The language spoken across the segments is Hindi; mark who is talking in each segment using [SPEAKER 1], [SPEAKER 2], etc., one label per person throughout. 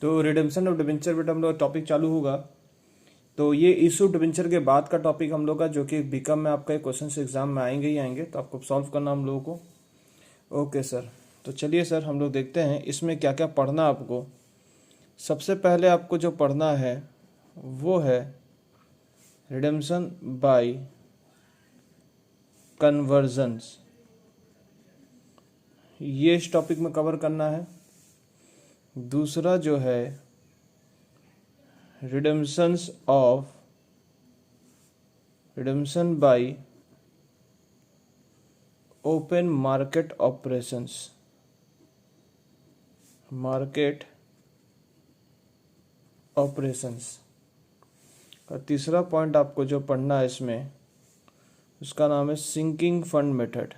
[SPEAKER 1] तो रिडेम्पशन ऑफ डिबेंचर बेटा हम लोग टॉपिक चालू होगा। तो ये इशू डिबेंचर के बाद का टॉपिक हम लोग का, जो कि बीकॉम में आपका क्वेश्चन एग्जाम में आएंगे ही आएंगे, तो आपको सॉल्व करना हम लोगों को। ओके सर, तो चलिए सर हम लोग देखते हैं इसमें क्या क्या पढ़ना आपको। सबसे पहले आपको जो पढ़ना है वो है रिडेम्पशन बाय कन्वर्जन्स, ये इस टॉपिक में कवर करना है। दूसरा जो है redemption bye open market operations, market operations का तीसरा पॉइंट आपको जो पढ़ना है इसमें, उसका नाम है सिंकिंग फंड मेथड।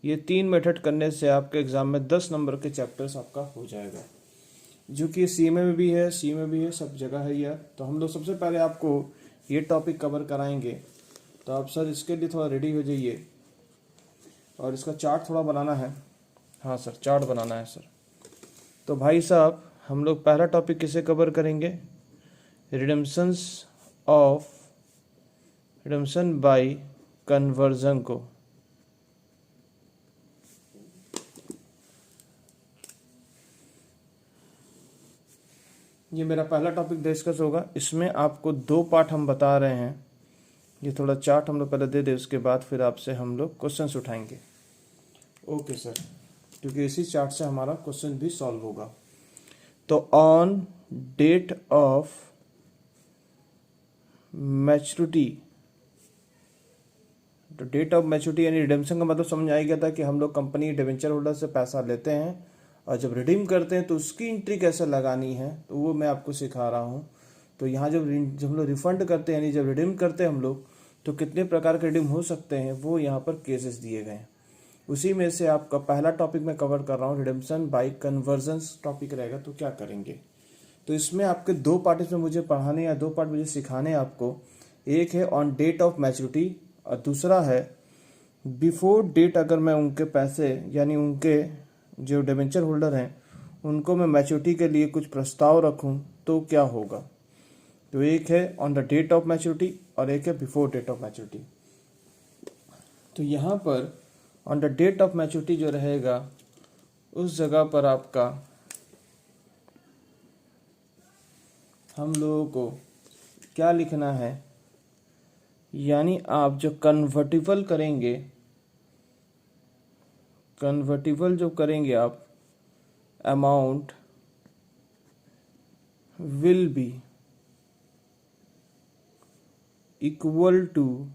[SPEAKER 1] ये 3 मेथड करने से आपके एग्जाम में 10 नंबर के चैप्टर्स आपका हो जाएगा, जो कि सीएमए में भी है, सी में भी है, सब जगह है यह। तो हम लोग सबसे पहले आपको ये टॉपिक कवर कराएंगे। तो आप सर इसके लिए थोड़ा रेडी हो जाइए, और इसका चार्ट थोड़ा बनाना है। हाँ सर, चार्ट बनाना है सर। तो भाई साहब हम लोग पहला टॉपिक किसे कवर करेंगे? रिडेम्पशन बाय कन्वर्जन को। ये मेरा पहला टॉपिक डिस्कस होगा। इसमें आपको 2 पार्ट हम बता रहे हैं। ये थोड़ा चार्ट हम लोग पहले दे दे, उसके बाद फिर आपसे हम लोग क्वेश्चंस उठाएंगे। ओके सर, क्योंकि इसी चार्ट से हमारा क्वेश्चन भी सॉल्व होगा। तो ऑन डेट ऑफ मैच्योरिटी, तो डेट ऑफ मैच्योरिटी यानी रिडेम्पशन का मतलब समझ आ गया था कि हम लोग कंपनी डिबेंचर होल्डर से पैसा लेते हैं और जब रिडीम करते हैं तो उसकी एंट्री कैसे लगानी है, तो वो मैं आपको सिखा रहा हूँ। तो यहाँ जब हम लोग रिफंड करते हैं यानी जब रिडीम करते हैं हम लोग, तो कितने प्रकार के रिडीम हो सकते हैं वो यहाँ पर केसेस दिए गए हैं। उसी में से आपका पहला टॉपिक मैं कवर कर रहा हूँ, रिडेम्पशन बाय कन्वर्जन्स टॉपिक रहेगा। तो क्या करेंगे, तो इसमें आपके 2 पार्ट इसमें मुझे पढ़ाने या 2 पार्ट मुझे सिखाने आपको। एक है ऑन डेट ऑफ मैच्योरिटी और दूसरा है बिफोर डेट। अगर मैं उनके पैसे यानी उनके जो डिबेंचर होल्डर हैं उनको मैं मैच्योरिटी के लिए कुछ प्रस्ताव रखूं तो क्या होगा। तो एक है on the date of maturity और एक है बिफोर डेट ऑफ मैच्योरिटी। तो यहाँ पर on the date of maturity जो रहेगा, उस जगह पर आपका हम लोगों को क्या लिखना है, यानी आप जो कन्वर्टिबल करेंगे, कन्वर्टिबल जो करेंगे आप, amount will be equal to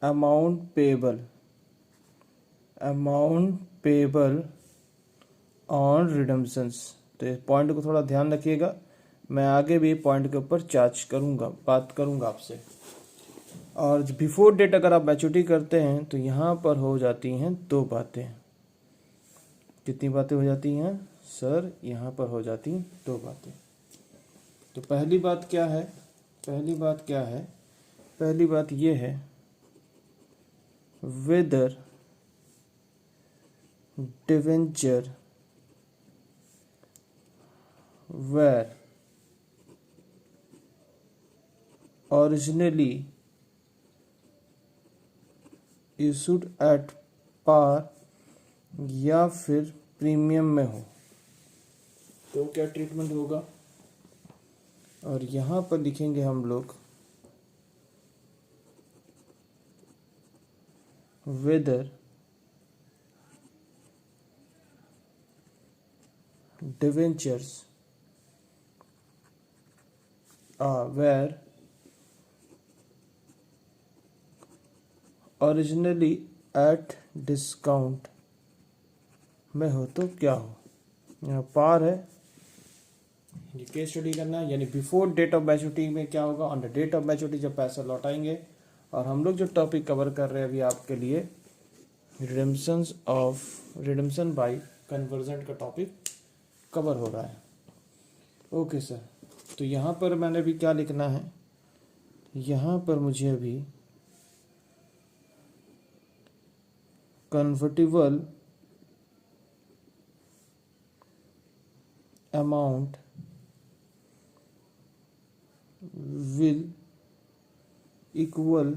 [SPEAKER 1] amount payable on redemptions. तो इस पॉइंट को थोड़ा ध्यान रखिएगा, मैं आगे भी पॉइंट के ऊपर बात करूंगा आपसे। और बिफोर डेट अगर आप मैच्योरिटी करते हैं तो यहाँ पर हो जाती हैं 2 बातें। कितनी बातें हो जाती हैं सर? यहाँ पर हो जाती 2 बातें। तो पहली बात क्या है? पहली बात ये है, whether debenture were originally issued at par या फिर प्रीमियम में हो तो क्या ट्रीटमेंट होगा। और यहाँ पर लिखेंगे हम लोग whether debentures were originally at discount में हो तो क्या हो। यहाँ पार है, ये केस स्टडी करना है। यानी बिफोर डेट ऑफ मैच्योरिटी में क्या होगा, on the date of maturity जब पैसा लौटाएंगे। और हम लोग जो टॉपिक कवर कर रहे हैं अभी आपके लिए, रिडेम्पशन बाय कन्वर्जन का टॉपिक कवर हो रहा है। ओके सर, तो यहाँ पर मैंने भी क्या लिखना है, यहाँ पर मुझे अभी convertible amount will equal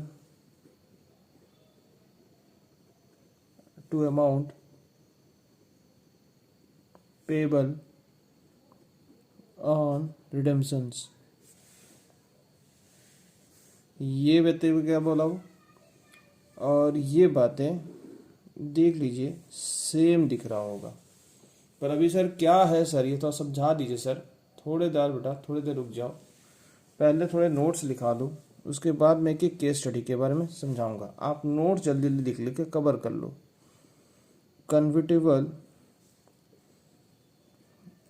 [SPEAKER 1] to amount payable on redemptions। ये बताइए हुए क्या बोला वो, और ये बातें देख लीजिए सेम दिख रहा होगा। पर अभी सर क्या है सर, ये तो समझा दीजिए सर। थोड़े देर बेटा, थोड़ी देर रुक जाओ, पहले थोड़े नोट्स लिखा दो, उसके बाद मैं एक केस स्टडी के बारे में समझाऊंगा। आप नोट जल्दी जल्दी लिख के कवर कर लो। Convertible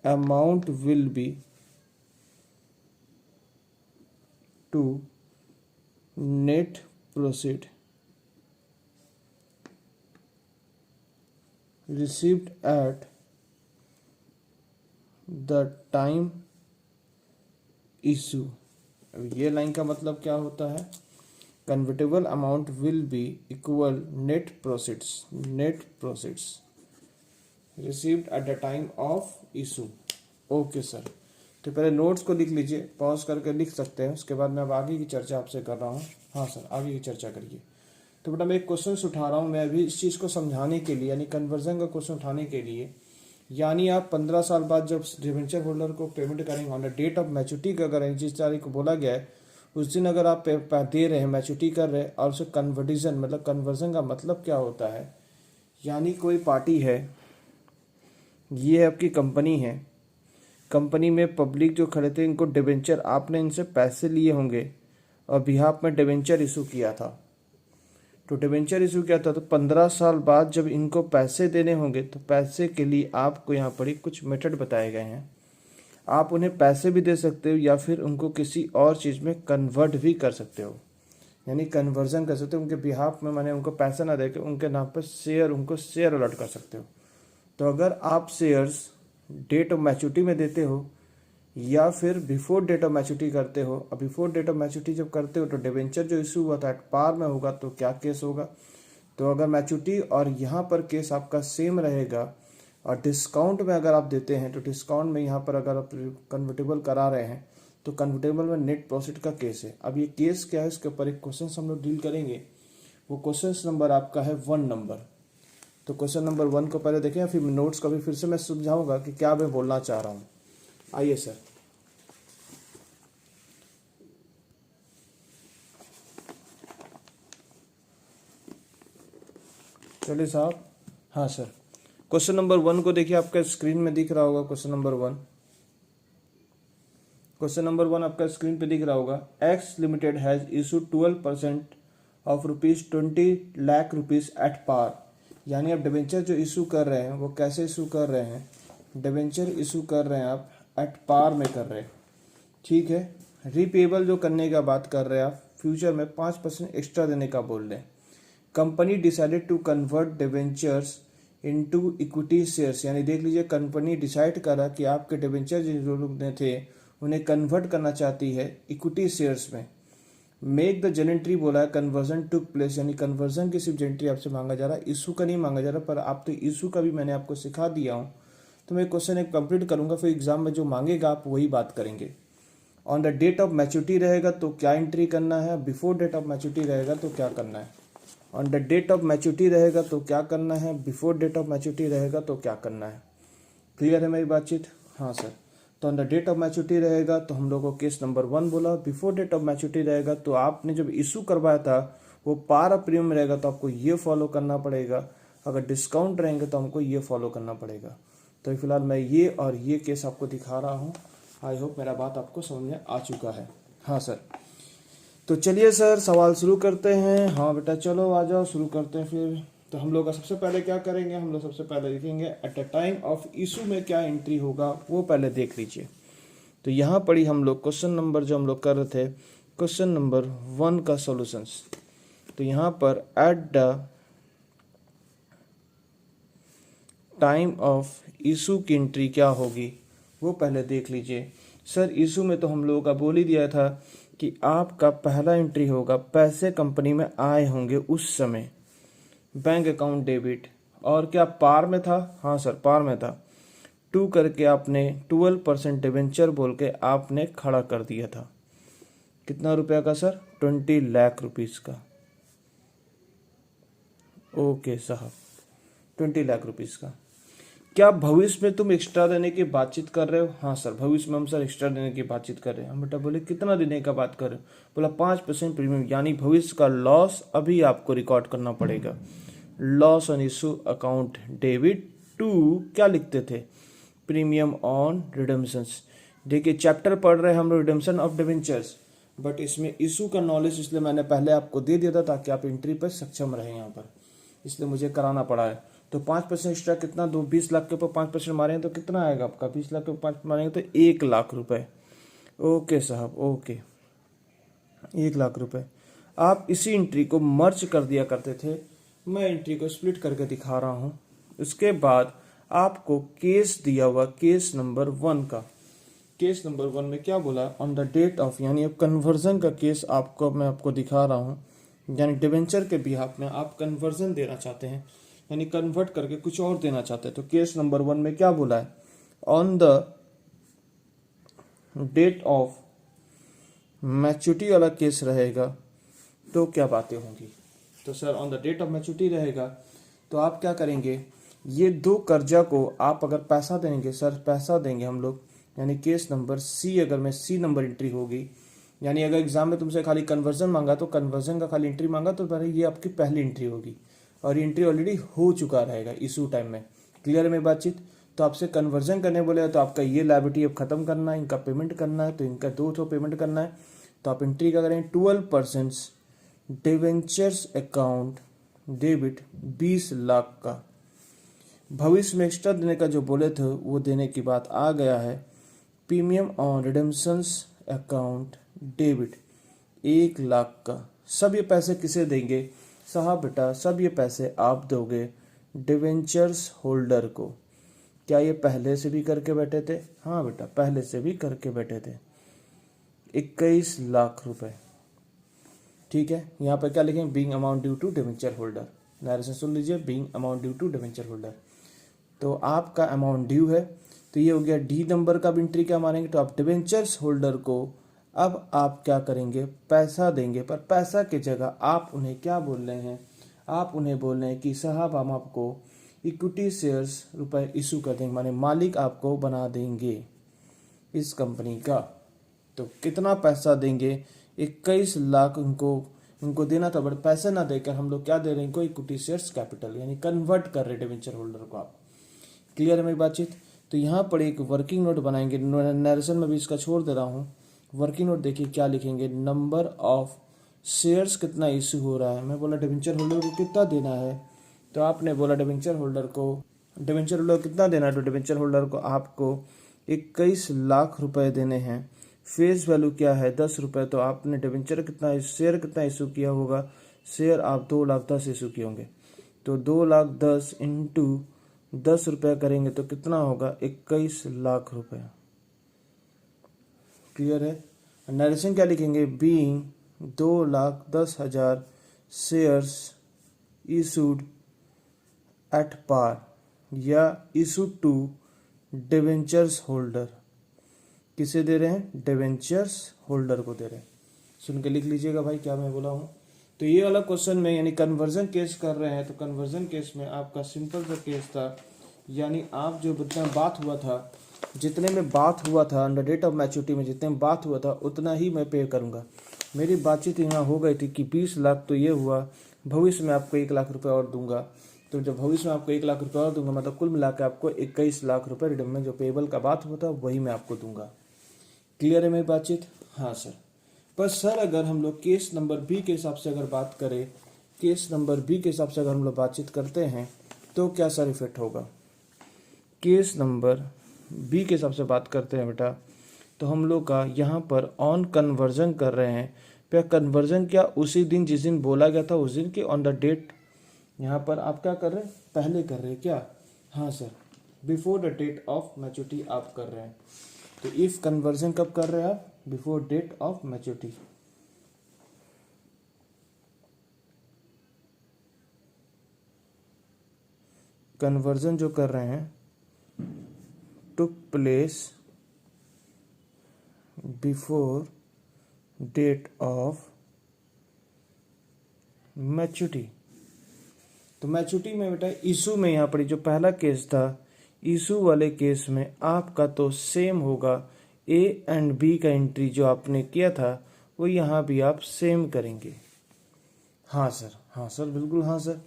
[SPEAKER 1] amount will be to net proceed received at the time issue। अब ये लाइन का मतलब क्या होता है, convertible amount will be equal net proceeds received at the time of issue. Okay sir, तो पहले नोट्स को लिख लीजिए, पॉज करके लिख सकते हैं, उसके बाद मैं अब आगे की चर्चा आपसे कर रहा हूँ। हाँ सर, आगे की चर्चा करिए। तो बेटा मैं एक क्वेश्चन उठा रहा हूँ मैं अभी इस चीज़ को समझाने के लिए, यानी कन्वर्जन का क्वेश्चन उठाने के लिए। यानी आप 15 साल बाद जब डिबेंचर होल्डर को पेमेंट करेंगे on the date of maturity का, अगर जिस तारीख को बोला गया है उस दिन अगर आप दे रहे हैं, मैच्योरिटी कर रहे हैं, और उसे कन्वर्टिजन मतलब कन्वर्जन का मतलब क्या होता है, यानी कोई पार्टी है, ये आपकी कंपनी है, कंपनी में पब्लिक जो खड़े थे इनको डिबेंचर, आपने इनसे पैसे लिए होंगे और बिहाफ में डिबेंचर इशू किया था। तो डिबेंचर इशू किया था, तो 15 साल बाद जब इनको पैसे देने होंगे तो पैसे के लिए आपको यहाँ पर ही कुछ मेथड बताए गए हैं। आप उन्हें पैसे भी दे सकते हो या फिर उनको किसी और चीज़ में कन्वर्ट भी कर सकते हो, यानी कन्वर्जन कर सकते हो उनके बिहाफ में, माने उनको पैसा ना देकर उनके नाम पर शेयर, उनको शेयर अलॉट कर सकते हो। तो अगर आप शेयर्स डेट ऑफ मैच्योरिटी में देते हो या फिर बिफोर डेट ऑफ मैच्योरिटी करते हो, और बिफोर डेट ऑफ मैच्योरिटी जब करते हो तो डिबेंचर जो इशू हुआ था एट पार में होगा, तो क्या केस होगा। तो अगर मैच्योरिटी और यहाँ पर केस आपका सेम रहेगा, और डिस्काउंट में अगर आप देते हैं तो डिस्काउंट में यहाँ पर अगर आप कन्वर्टेबल करा रहे हैं तो कन्वर्टेबल में नेट प्रॉफिट का केस है। अब ये केस क्या है, इसके ऊपर एक क्वेश्चन हम लोग डील करेंगे। वो क्वेश्चन नंबर आपका है 1 नंबर। तो क्वेश्चन नंबर 1 को पहले देखें, फिर नोट्स का भी फिर से मैं समझाऊंगा कि क्या मैं बोलना चाह रहा हूँ। आइए सर, चलिए साहब। हाँ सर, क्वेश्चन नंबर 1 को देखिए, आपका स्क्रीन में दिख रहा होगा। क्वेश्चन नंबर 1 आपका स्क्रीन पे दिख रहा होगा। X limited has issue 12% of ₹20 lakh at par. यानी आप डिबेंचर जो इशू कर रहे हैं वो कैसे इशू कर रहे हैं, डिबेंचर इशू कर रहे हैं आप एट पार में कर रहे हैं, ठीक है। रीपेबल जो करने का बात कर रहे हैं आप, फ्यूचर में 5% एक्स्ट्रा देने का बोल रहे हैं। Company decided to convert debentures into equity shares. यानी देख लीजिए, कंपनी डिसाइड करा कि आपके डिबेंचर जो लोग थे उन्हें कन्वर्ट करना चाहती है इक्विटी शेयर्स में। मेक द जेनेंट्री बोला है, कन्वर्जन टुक प्लेस, यानी कन्वर्जन की सिर्फ जेनेंट्री आपसे मांगा जा रहा है, इशू का नहीं मांगा जा रहा। पर आप तो इशू का भी मैंने आपको सिखा दिया हूँ, तो मैं क्वेश्चन एक कंप्लीट करूंगा, फिर एग्जाम में जो मांगेगा आप वही बात करेंगे। On the date of maturity रहेगा तो क्या एंट्री करना है, बिफोर डेट ऑफ मैच्योरिटी रहेगा तो क्या करना है। On the date of maturity रहेगा तो क्या करना है, बिफोर डेट ऑफ मैच्योरिटी रहेगा तो क्या करना है। क्लियर है मेरी बातचीत? हाँ सर। तो on the date of maturity रहेगा तो हम लोग को केस नंबर 1 बोला। बिफोर डेट ऑफ मैच्योरिटी रहेगा तो आपने जब इशू करवाया था वो पार प्रीमियम में रहेगा तो आपको ये फॉलो करना पड़ेगा। अगर डिस्काउंट रहेंगे तो हमको ये फॉलो करना पड़ेगा। तो फिलहाल मैं ये और ये केस आपको दिखा रहा हूँ। आई होप मेरा बात आपको समझ में आ चुका है। हाँ सर, तो चलिए सर सवाल शुरू करते हैं। हाँ बेटा चलो आ जाओ, शुरू करते हैं फिर। तो हम लोग सबसे पहले क्या करेंगे, हम लोग सबसे पहले देखेंगे at the time of issue में क्या एंट्री होगा, वो पहले देख लीजिए। तो यहाँ पढ़ी हम लोग क्वेश्चन नंबर जो हम लोग कर रहे थे, क्वेश्चन नंबर 1 का सॉल्यूशंस। तो यहाँ पर at the time of issue की एंट्री क्या होगी वो पहले देख लीजिए। सर इशू में तो हम लोगों का बोल ही दिया था कि आपका पहला एंट्री होगा, पैसे कंपनी में आए होंगे उस समय, बैंक अकाउंट डेबिट। और क्या पार में था? हाँ सर पार में था। टू करके आपने 12% डिवेंचर बोल के आपने खड़ा कर दिया था। कितना रुपया का सर? 20 लाख रुपीज़ का। ओके साहब, 20 लाख रुपीज़ का। क्या भविष्य में तुम एक्स्ट्रा देने की बातचीत कर रहे हो? हाँ सर, भविष्य में हम सर एक्स्ट्रा देने की बातचीत कर रहे हैं। हम बेटा बोले कितना देने का बात कर रहे हो? बोला 5% प्रीमियम, यानी भविष्य का लॉस अभी आपको रिकॉर्ड करना पड़ेगा। Loss on issue account debit to, क्या लिखते थे? Premium on redemptions. देखिए चैप्टर पढ़ रहे हैं हम लोग रिडेम्पशन ऑफ डिवेंचर्स, बट इसमें इशू का नॉलेज इसलिए मैंने पहले आपको दे दिया था ताकि आप एंट्री पर सक्षम रहे यहाँ पर, इसलिए मुझे कराना पड़ा है। तो 5% एक्स्ट्रा कितना? 20 लाख के ऊपर 5% मारेंगे तो कितना आएगा आपका? 20 लाख के ऊपर 5 मारेंगे तो 1 लाख रुपए। ओके साहब, ओके, 1 लाख रुपए। आप इसी एंट्री को मर्ज कर दिया करते थे, मैं एंट्री को स्प्लिट करके दिखा रहा हूँ। उसके बाद आपको केस दिया हुआ, केस नंबर 1 का, केस नंबर 1 में क्या बोला? ऑन द डेट ऑफ, यानी अब कन्वर्जन का केस आपको मैं आपको दिखा रहा हूँ, यानी डिवेंचर के बिहाफ में आप कन्वर्जन देना चाहते हैं, यानी कन्वर्ट करके कुछ और देना चाहते हैं। तो केस नंबर 1 में क्या बोला है? On the date of maturity वाला केस रहेगा तो क्या बातें होंगी? तो sir on the date of maturity रहेगा तो आप क्या करेंगे? ये दो कर्जा को आप अगर पैसा देंगे, सर पैसा देंगे हम लोग, यानी केस नंबर सी, अगर मैं सी नंबर एंट्री होगी, यानी अगर एग्जाम में तुमसे खाली कन्वर्जन मांगा तो कन्वर्जन का खाली एंट्री मांगा तो भाई ये आपकी पहली एंट्री होगी और ये एंट्री ऑलरेडी हो चुका रहेगा इशू टाइम में। क्लियर है मेरी बातचीत? तो आपसे कन्वर्जन करने बोले तो आपका ये लायबिलिटी अब खत्म करना है, इनका पेमेंट करना है, तो इनका 2 पेमेंट करना है। तो आप एंट्री क्या करें? 12% डिवेंचर्स अकाउंट डेबिट 20 लाख का। भविष्य में एक्स्ट्रा देने का जो बोले थे वो देने की बात आ गया है। Premium on redemptions account debit 1 lakh का। सब ये पैसे किसे देंगे साहब? बेटा सब ये पैसे आप दोगे डिवेंचर्स होल्डर को। क्या ये पहले से भी करके बैठे थे? हाँ बेटा, पहले से भी करके बैठे थे। 21 लाख रुपए। ठीक है, यहाँ पर क्या लिखेंगे? Being amount due to debenture holder. Narration सुन लीजिए, being amount due to debenture holder. तो आपका अमाउंट ड्यू है, तो ये हो गया डी नंबर का एंट्री क्या मारेंगे? तो आप डिवेंचर्स होल्डर को अब आप क्या करेंगे? पैसा देंगे, पर पैसा की जगह आप उन्हें क्या बोल रहे हैं? आप उन्हें बोल रहे हैं कि साहब हम आपको इक्विटी शेयर्स रुपए इशू कर देंगे, माने मालिक आपको बना देंगे इस कंपनी का। तो कितना पैसा देंगे? 21 लाख उनको देना था, बट पैसे ना देकर हम लोग क्या दे रहे हैं? इनको इक्विटी शेयर्स कैपिटल, यानी कन्वर्ट कर रहे डिवेंचर होल्डर को आप। क्लियर है मेरी बातचीत? तो यहाँ पर एक वर्किंग नोट बनाएंगे, नरेशन में भी इसका छोड़ दे रहा हूँ। वर्किंग नोट देखिए क्या लिखेंगे? नंबर ऑफ शेयर्स कितना इशू हो रहा है। मैं बोला डिवेंचर होल्डर को कितना देना है, तो आपने बोला डिवेंचर होल्डर को कितना देना है? तो डिवेंचर होल्डर को आपको 21 लाख रुपए देने हैं। फेस वैल्यू क्या है? 10 रुपये। तो आपने डिवेंचर कितना, शेयर कितना इशू किया होगा? शेयर आप 2,10,000 इशू किए होंगे, तो 2,10,000 इंटू 10 रुपये करेंगे तो कितना होगा? 21 लाख रुपए। क्लियर है? नरेशन क्या लिखेंगे? Being 2,10,000 shares issued at par या इशूड टू डिवेंचर्स होल्डर। किसे दे रहे हैं? डिवेंचर्स होल्डर को दे रहे हैं। सुन के लिख लीजिएगा भाई क्या मैं बोला हूँ। तो ये वाला क्वेश्चन में यानी कन्वर्जन केस कर रहे हैं, तो कन्वर्जन केस में आपका सिंपल सा केस था, यानी आप जो जितना बात हुआ था, जितने में बात हुआ था अंडर डेट ऑफ मैच्योरिटी में जितने में बात हुआ था उतना ही मैं पे करूँगा। मेरी बातचीत यहाँ हो गई थी कि 20 लाख तो ये हुआ, भविष्य में आपको 1 लाख रुपये और दूंगा। तो जब भविष्य में आपको 1 लाख रुपये और दूंगा, मतलब कुल मिला के आपको 21 लाख रुपये रिडम में जो पेबल का बात हुआ था वही मैं आपको दूंगा। क्लियर है मेरी बातचीत? हाँ सर। पर सर अगर हम लोग केस नंबर बी के हिसाब से अगर बात करें, केस नंबर बी के हिसाब से अगर हम लोग बातचीत करते हैं तो क्या सर इफेक्ट होगा? केस नंबर बी के हिसाब से बात करते हैं बेटा, तो हम लोग का यहाँ पर ऑन कन्वर्जन कर रहे हैं। क्या कन्वर्जन क्या उसी दिन जिस दिन बोला गया था उस दिन की ऑन द डेट यहाँ पर आप क्या कर रहे हैं? पहले कर रहे हैं क्या? हाँ sir, before the date of maturity आप कर रहे हैं। तो इफ कन्वर्जन कब कर रहे हैं आप? Before date of maturity. Conversion जो कर रहे हैं took place before date of maturity. तो मैच्योरिटी में बेटा इशू में यहाँ पर जो पहला केस था, इशू वाले केस में आपका तो सेम होगा, ए एंड बी का एंट्री जो आपने किया था वो यहाँ भी आप सेम करेंगे। हाँ सर, बिल्कुल हाँ सर।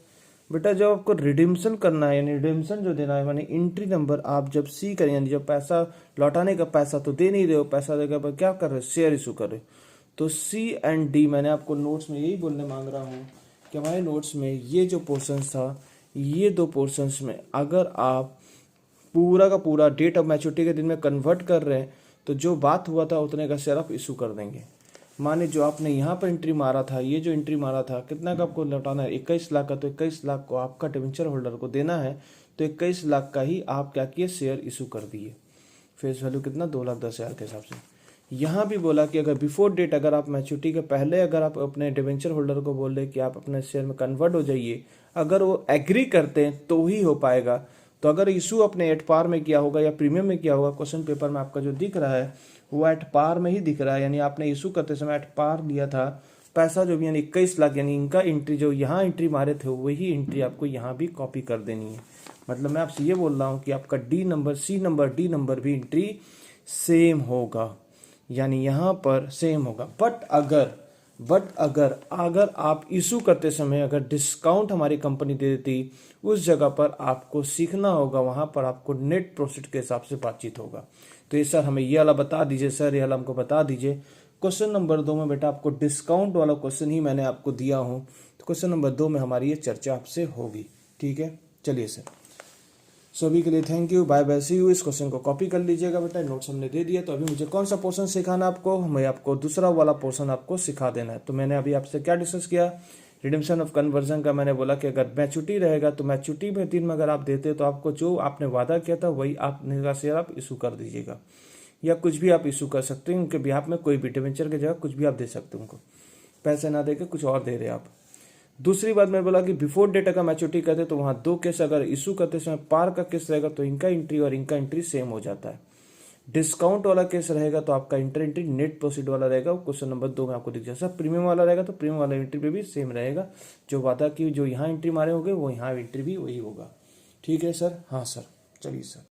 [SPEAKER 1] बेटा जब आपको रिडीम्शन करना है, यानी रिडीम्शन जो देना है, मानी एंट्री नंबर आप जब सी करें, यानी जब पैसा लौटाने का पैसा तो दे नहीं रहे हो, पैसा देकर पर क्या कर रहे हो, शेयर इशू कर रहे हो, तो सी एंड डी मैंने आपको नोट्स में यही बोलने मांग रहा हूँ कि हमारे नोट्स में ये जो पोर्शंस था, ये दो पोर्शंस में अगर आप पूरा का पूरा डेट ऑफ मैच्योरिटी के दिन में कन्वर्ट कर रहे हैं तो जो बात हुआ था उतने का शेयर आप इशू कर देंगे। माने जो आपने यहाँ पर एंट्री मारा था, ये जो एंट्री मारा था, कितना का आपको लौटाना है, 21 लाख का, तो 21 लाख को आपका डिबेंचर होल्डर को देना है, तो 21 लाख का ही आप क्या किए, शेयर इशू कर दिए। फेस वैल्यू कितना, 2,10,000 के हिसाब से। यहाँ भी बोला कि अगर बिफोर डेट, अगर आप मैच्योरिटी के पहले अगर आप अपने डिबेंचर होल्डर को बोल रहे कि आप अपने शेयर में कन्वर्ट हो जाइए, अगर वो एग्री करते हैं तो ही हो पाएगा। तो अगर इशू अपने एट पार में किया होगा या प्रीमियम में किया होगा, क्वेश्चन पेपर में आपका जो दिख रहा है वो एट पार में ही दिख रहा है, यानी आपने इशू करते समय एट पार लिया था पैसा जो भी, यानी 21 लाख, यानी इनका एंट्री जो यहाँ एंट्री मारे थे वही एंट्री आपको यहाँ भी कॉपी कर देनी है। मतलब मैं आपसे ये बोल रहा हूँ कि आपका D number, C number, D number भी एंट्री सेम होगा, यानी यहाँ पर सेम होगा। बट अगर आप इशू करते समय अगर डिस्काउंट हमारी कंपनी दे देती, उस जगह पर आपको सीखना होगा, वहाँ पर आपको नेट प्रॉफिट के हिसाब से बातचीत होगा। तो ये सर हमें ये वाला बता दीजिए, सर ये वाला हमको बता दीजिए। क्वेश्चन नंबर 2 में बेटा आपको डिस्काउंट वाला क्वेश्चन ही मैंने आपको दिया हूँ, तो क्वेश्चन नंबर 2 में हमारी ये चर्चा आपसे होगी। ठीक है, चलिए सर, सभी के लिए thank you, bye bye, see you. इस क्वेश्चन को कॉपी कर लीजिएगा बेटा, नोट्स हमने दे दिया। तो अभी मुझे कौन सा पोर्शन सिखाना आपको, हमें आपको दूसरा वाला पोर्शन आपको सिखा देना है। तो मैंने अभी आपसे क्या डिस्कस किया, रिडेम्पशन ऑफ कन्वर्जन का। मैंने बोला कि अगर मैच्योरिटी रहेगा तो मैच्योरिटी में दिन में अगर आप देते तो आपको जो आपने वादा किया था वही आपने शेयर आप इशू कर दीजिएगा, या कुछ भी आप इशू कर सकते हैं उनके बिहाफ में, कोई भी डिबेंचर की जगह कुछ भी आप दे सकते हैं उनको, पैसे ना देकर कुछ और दे रहे आप। दूसरी बात मैं बोला कि बिफोर डेट का मैच्योरिटी करते तो वहां दो केस, अगर इशू करते समय पार का केस रहेगा तो इनका एंट्री और इनका एंट्री सेम हो जाता है। डिस्काउंट वाला केस रहेगा तो आपका एंट्री नेट प्रोसीड वाला रहेगा, क्वेश्चन नंबर 2 में आपको दिख जाएगा। प्रीमियम वाला रहेगा तो प्रीमियम वाला एंट्री पे भी सेम रहेगा, जो वादा की जो यहाँ एंट्री मारे होंगे वो यहाँ एंट्री भी वही होगा। ठीक है सर, हाँ सर, चलिए सर।